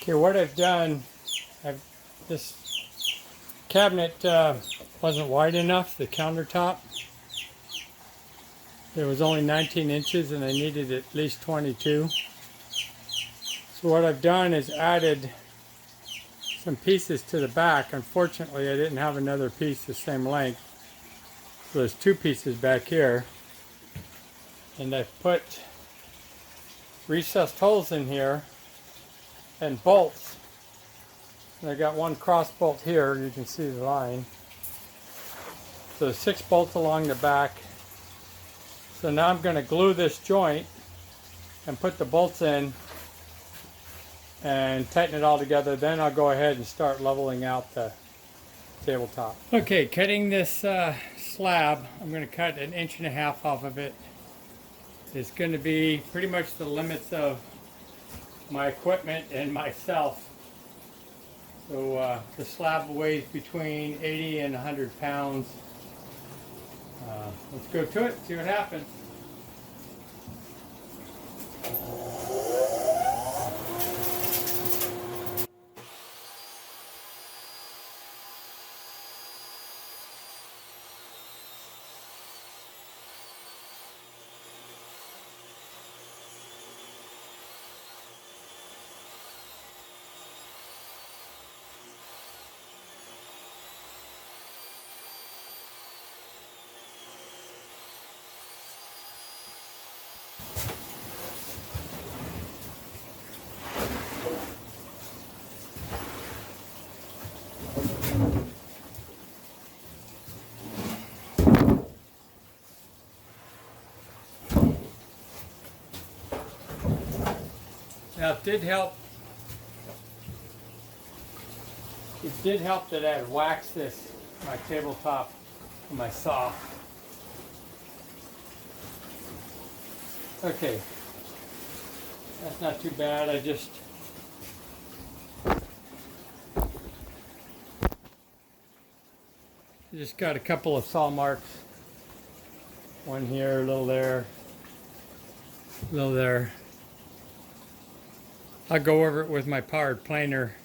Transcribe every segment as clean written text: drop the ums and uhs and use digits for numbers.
Okay, what I've done, this cabinet wasn't wide enough, the countertop. It was only 19 inches and I needed at least 22. So what I've done is added some pieces to the back. Unfortunately, I didn't have another piece the same length. So there's two pieces back here. And I've put recessed holes in here and bolts. And I got one cross bolt here, you can see the line. So there's 6 bolts along the back. So now I'm going to glue this joint and put the bolts in and tighten it all together. Then I'll go ahead and start leveling out the tabletop. Okay, cutting this slab, I'm going to cut 1.5 inches off of it. It's going to be pretty much the limits of my equipment and myself. So the slab weighs between 80 and 100 pounds. Let's go to it, see what happens. Now it did help that I had waxed my tabletop with my saw. Okay, that's not too bad. I just got a couple of saw marks. One here, a little there, a little there. I'll go over it with my powered planer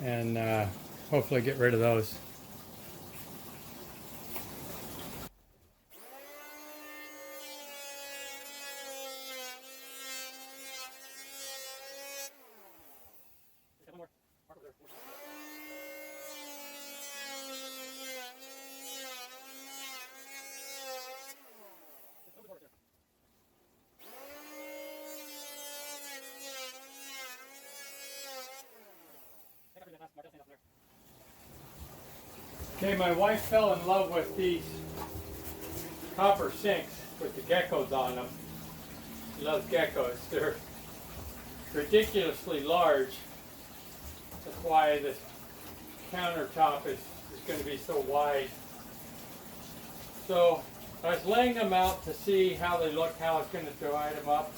and hopefully get rid of those. Okay, my wife fell in love with these copper sinks with the geckos on them. She loves geckos. They're ridiculously large. That's why this countertop is going to be so wide. So I was laying them out to see how they look, how it's going to divide them up.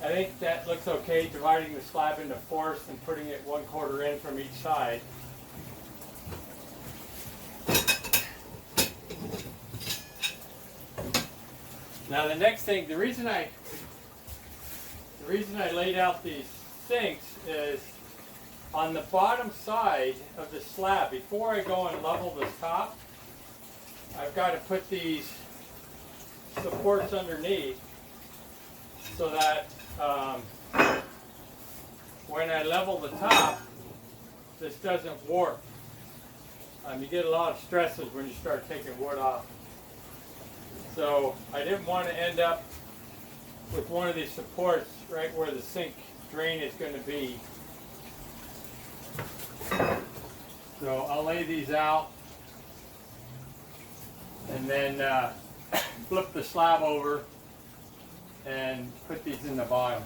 I think that looks okay, dividing the slab into 4ths and putting it 1/4 in from each side. Now the next thing, the reason I laid out these sinks is on the bottom side of the slab. Before I go and level the top, I've got to put these supports underneath so that when I level the top, this doesn't warp. You get a lot of stresses when you start taking wood off. So I didn't want to end up with one of these supports right where the sink drain is going to be. So I'll lay these out and then flip the slab over and put these in the bottom.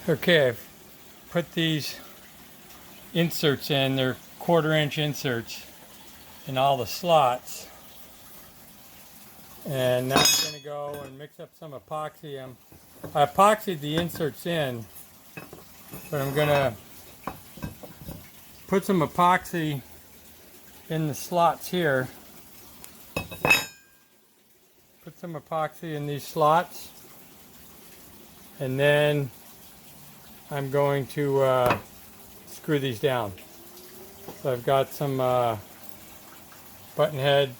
Okay, I've put these inserts in. They're 1/4 inch inserts in all the slots. And now I'm going to go and mix up some epoxy. I epoxied the inserts in, but I'm going to put some epoxy in the slots here. Put some epoxy in these slots. And then I'm going to screw these down. So I've got some button head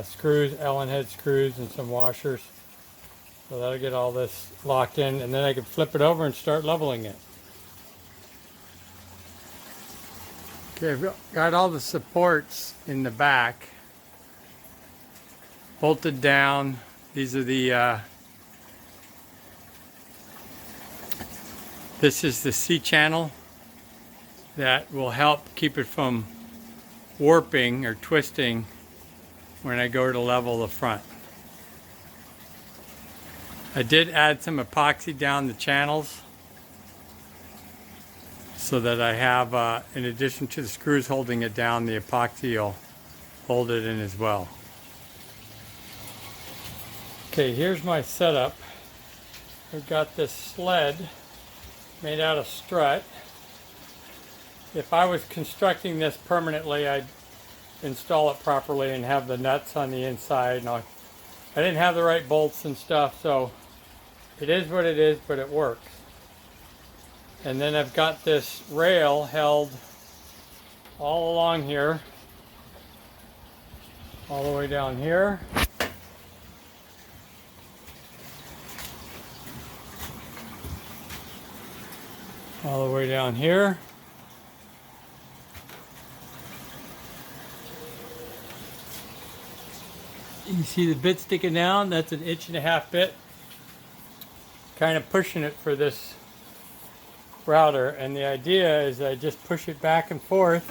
screws, Allen head screws, and some washers. So that'll get all this locked in, and then I can flip it over and start leveling it. Okay, I've got all the supports in the back bolted down. These are the this is the C-channel that will help keep it from warping or twisting when I go to level the front. I did add some epoxy down the channels so that I have, in addition to the screws holding it down, the epoxy will hold it in as well. Okay, here's my setup. I've got this sled made out of strut. If I was constructing this permanently, I'd install it properly and have the nuts on the inside. And I didn't have the right bolts and stuff, so it is what it is, but it works. And then I've got this rail held all along here, all the way down here. All the way down here. You can see the bit sticking down. That's an 1.5 inch bit. Kind of pushing it for this router, and the idea is I just push it back and forth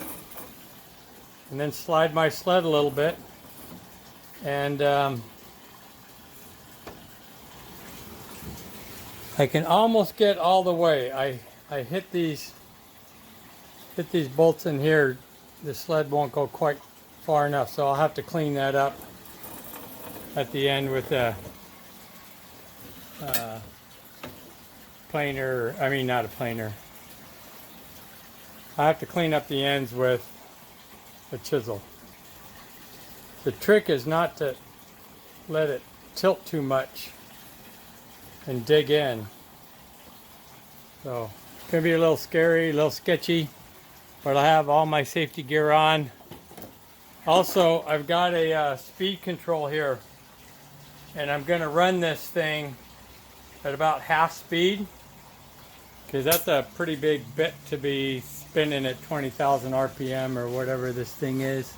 and then slide my sled a little bit, and I can almost get all the way. I hit these bolts in here. The sled won't go quite far enough, so I'll have to clean that up at the end with a planer. I mean, not a planer. I have to clean up the ends with a chisel. The trick is not to let it tilt too much and dig in. So it's going to be a little scary, a little sketchy, but I have all my safety gear on. Also, I've got a speed control here, and I'm going to run this thing at about half speed, because that's a pretty big bit to be spinning at 20,000 RPM or whatever this thing is.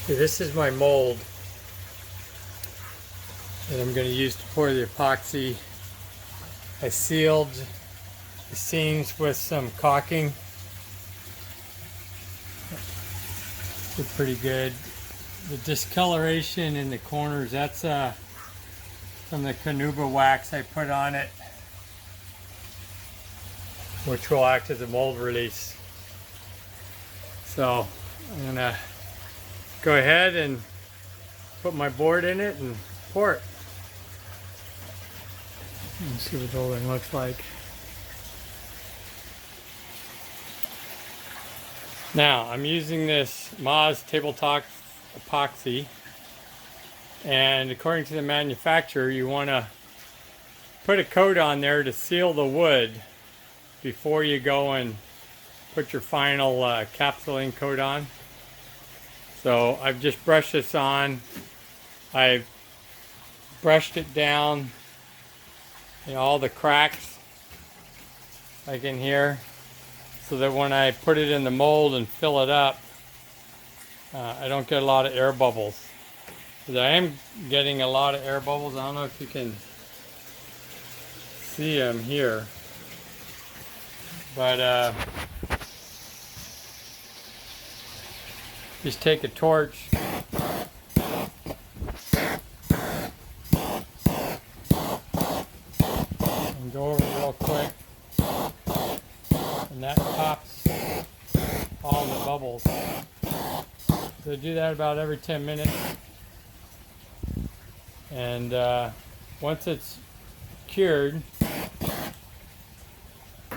Okay, this is my mold that I'm going to use to pour the epoxy. I sealed the seams with some caulking. Did pretty good. The discoloration in the corners, that's from the Canuba wax I put on it, which will act as a mold release. So I'm gonna go ahead and put my board in it and pour it. Let's see what the whole thing looks like. Now I'm using this Moz tabletop epoxy, and according to the manufacturer, you want to put a coat on there to seal the wood before you go and put your final capsuling coat on. So I've just brushed this on. I've brushed it down in all the cracks like in here, so that when I put it in the mold and fill it up, I don't get a lot of air bubbles. Because I am getting a lot of air bubbles. I don't know if you can see them here, but just take a torch and go over real quick, and that pops all the bubbles. So do that about every 10 minutes. And once it's cured,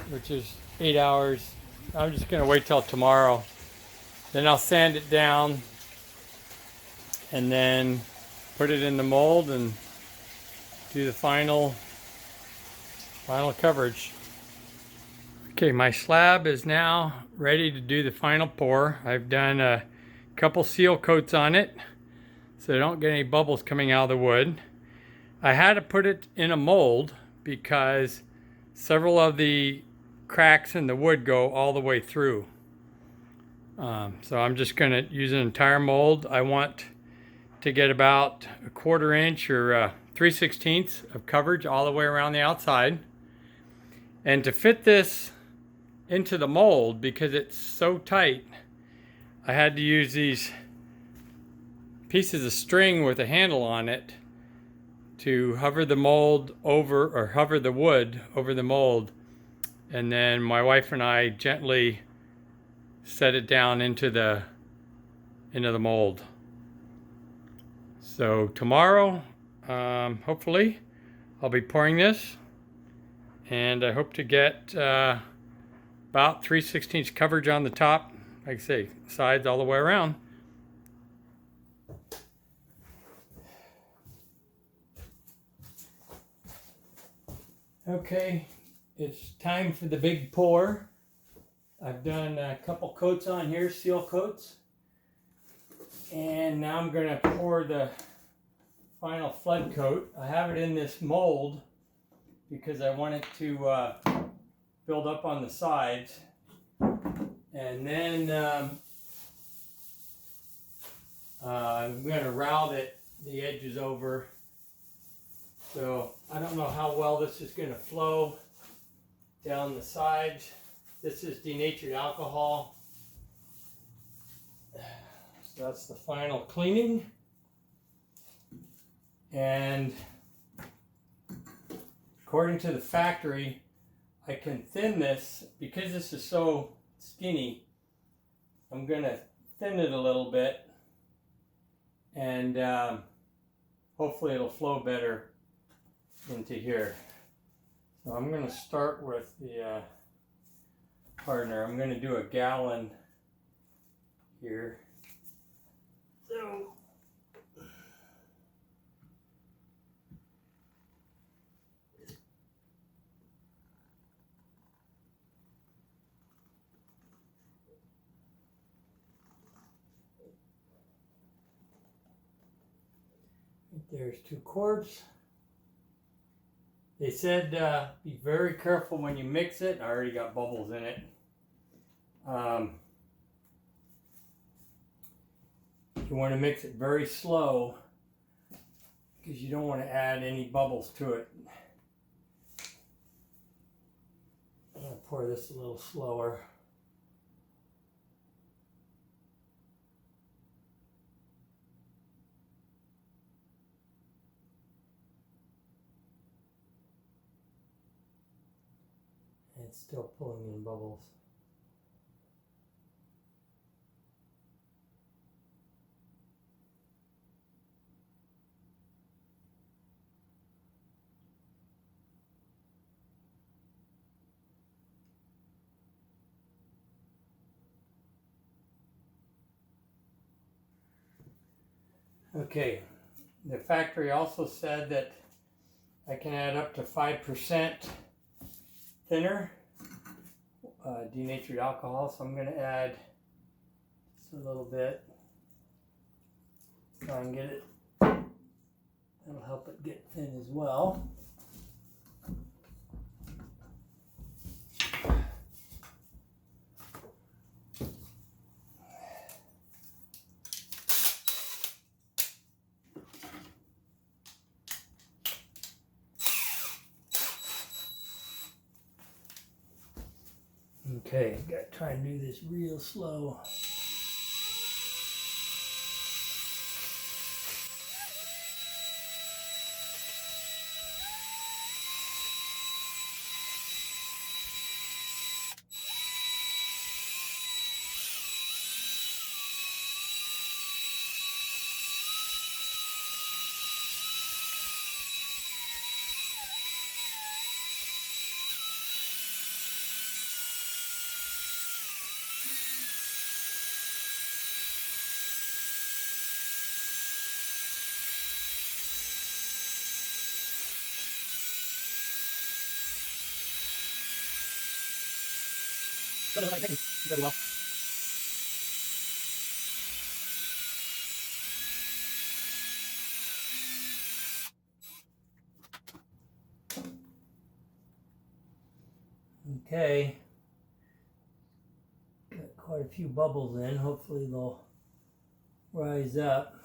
which is 8 hours, I'm just going to wait till tomorrow. Then I'll sand it down and then put it in the mold and do the final coverage. Okay, my slab is now ready to do the final pour. I've done a couple seal coats on it so I don't get any bubbles coming out of the wood. I had to put it in a mold because several of the cracks in the wood go all the way through. So I'm just going to use an entire mold. I want to get about a 1/4 inch or 3/16 of coverage all the way around the outside. And to fit this into the mold, because it's so tight, I had to use these pieces of string with a handle on it to hover the mold over, or hover the wood over the mold, and then my wife and I gently set it down into the mold. So tomorrow, hopefully, I'll be pouring this, and I hope to get about 3/16 coverage on the top, like I say, sides all the way around. Okay, it's time for the big pour. I've done a couple coats on here, seal coats. And now I'm going to pour the final flood coat. I have it in this mold because I want it to build up on the sides. And then I'm going to rowel the edges over. So I don't know how well this is going to flow down the sides. This is denatured alcohol. So that's the final cleaning. And according to the factory, I can thin this because this is so skinny. I'm going to thin it a little bit, and hopefully it'll flow better into here. So I'm going to start with the partner. I'm going to do a gallon here. So there's 2 quarts. They said be very careful when you mix it. I already got bubbles in it. You want to mix it very slow because you don't want to add any bubbles to it. I'm going to pour this a little slower. And it's still pulling in bubbles. Okay, the factory also said that I can add up to 5% thinner, denatured alcohol, so I'm going to add just a little bit. Try and get it, that'll help it get thin as well. Okay, gotta try and do this real slow. Doesn't look like it's very well. Okay, got quite a few bubbles in. Hopefully they'll rise up.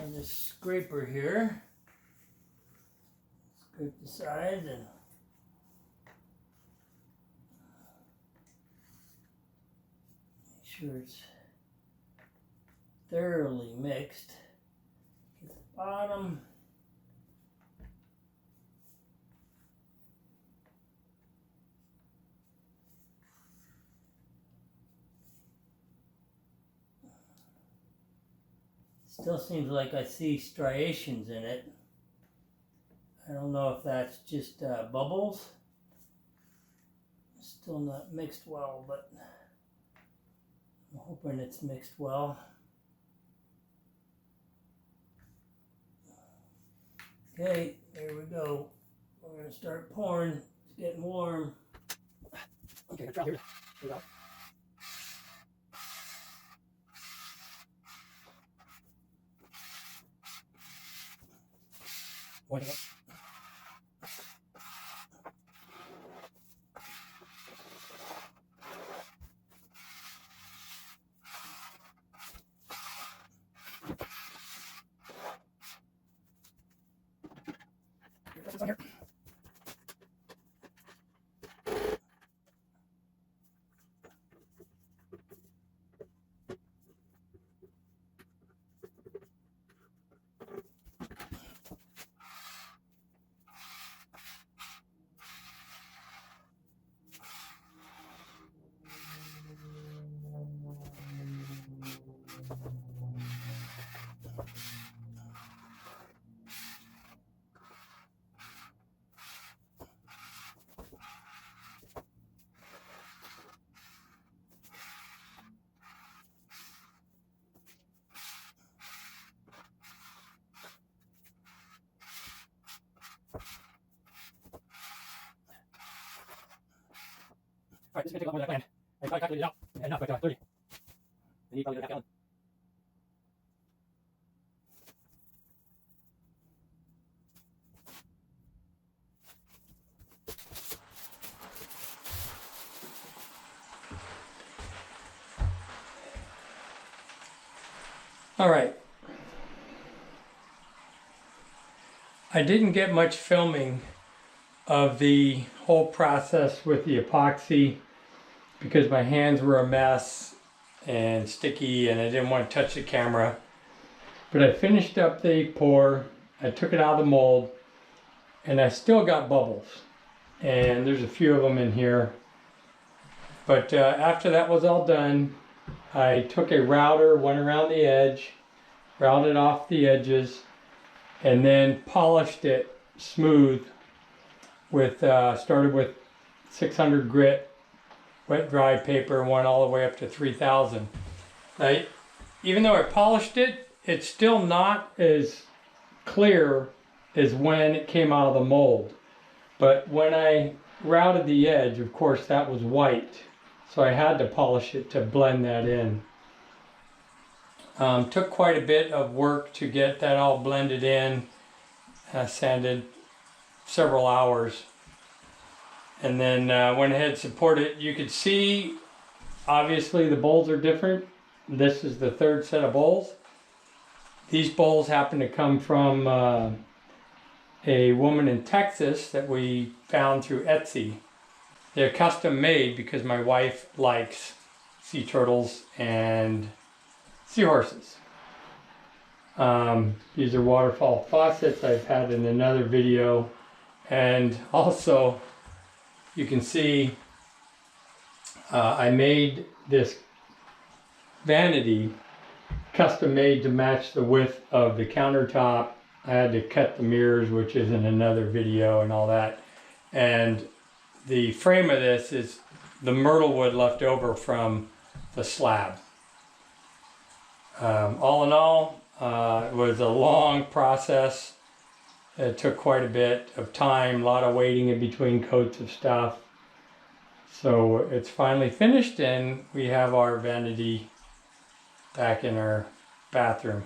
And this scraper here, scrape the sides and make sure it's thoroughly mixed. Get the bottom. Still seems like I see striations in it. I don't know if that's just bubbles. Still not mixed well, but I'm hoping it's mixed well. Okay, there we go. We're going to start pouring. It's getting warm. Okay, let's try here. Here we go. One again. This one here. Alright, this is going to take longer than I planned. I probably calculated it out. I had enough, but 30. I need probably another half gallon. All right. I didn't get much filming of the whole process with the epoxy because my hands were a mess and sticky and I didn't want to touch the camera. But I finished up the pour, I took it out of the mold, and I still got bubbles. And there's a few of them in here. But after that was all done, I took a router, went around the edge, routed off the edges, and then polished it smooth with, started with 600 grit wet dry paper and went all the way up to 3000. Now, even though I polished it, it's still not as clear as when it came out of the mold. But when I routed the edge, of course, that was white. So I had to polish it to blend that in. Took quite a bit of work to get that all blended in. Sanded several hours. And then went ahead and supported it. You could see, obviously, the bowls are different. This is the third set of bowls. These bowls happen to come from a woman in Texas that we found through Etsy. They're custom made because my wife likes sea turtles and seahorses. These are waterfall faucets I've had in another video. And also, you can see I made this vanity custom made to match the width of the countertop. I had to cut the mirrors, which is in another video and all that. And the frame of this is the myrtlewood left over from the slab. All in all, it was a long process. It took quite a bit of time, a lot of waiting in between coats of stuff. So it's finally finished and we have our vanity back in our bathroom.